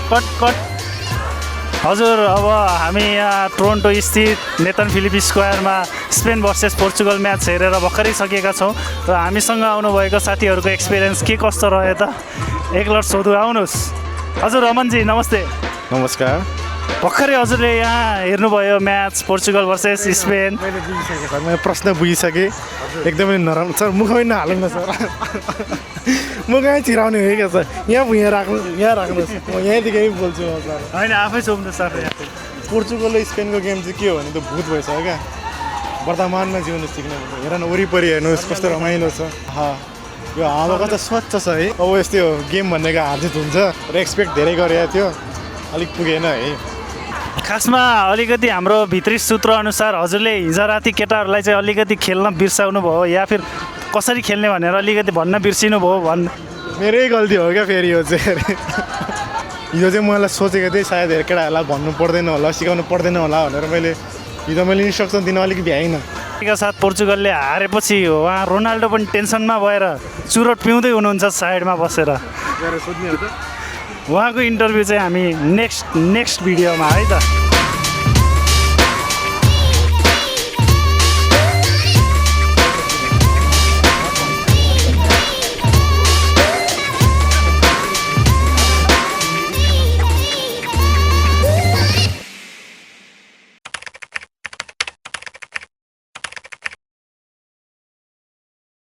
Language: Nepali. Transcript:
कट हजुर अब हामी यहाँ टोरन्टो स्थित नेथन फिलिप स्क्वायरमा स्पेन भर्सेस पोर्चुगल म्याच हेरेर भर्खरै सकेका छौँ र हामीसँग आउनुभएको साथीहरूको एक्सपिरियन्स के कस्तो रह्यो त एकलट सोधु आउनुहोस्। हजुर रमनजी नमस्ते। नमस्कार। भर्खरै हजुरले यहाँ हेर्नुभयो म्याच पोर्चुगल भर्सेस स्पेन। मैले बुझिसकेँ सर, मैले प्रश्न बुझिसकेँ। एकदमै नराम्रो सर, मुखमै नहाल्नु न सर। मुखमै चिराउने हो क्या सर। यहाँ राख्नुहोस्, म यहीँदेखि बोल्छु सर। होइन आफै सोध्नु सर। पोर्चुगल र स्पेनको गेम चाहिँ के हो भने त भूत भइसक्यो क्या। वर्तमानमा जिउनु सिक्नु हेर न, वरिपरि हेर्नुहोस् कस्तो रमाइलो छ। यो हावा कस्तो स्वच्छ छ है। अब यस्तै हो, गेम भनेको हारजित हुन्छ र एक्सपेक्ट धेरै गरेको थियो, अलिक पुगेन है। खासमा अलिकति हाम्रो भित्री सूत्र अनुसार हजुरले हिजो राति केटाहरूलाई चाहिँ अलिकति खेल्न बिर्साउनु भयो या फिर कसरी खेल्ने भनेर अलिकति भन्न बिर्सिनु भयो मेरै गल्ती हो क्या फेरि यो चाहिँ। हिजो चाहिँ मलाई सोचेको थिएँ सायद केटाहरूलाई भन्नु पर्दैन होला, सिकाउनु पर्दैन होला भनेर मैले इन्स्ट्रक्सन दिन अलिक भ्याइनँ। का साथ पोर्चुगलले हारेपछि उहाँ रोनाल्डो पनि टेन्सनमा भएर चुरोट पिउँदै हुनुहुन्छ साइडमा बसेर। उहाँको इन्टरभ्यू चाहिँ हामी नेक्स्ट भिडियोमा है त।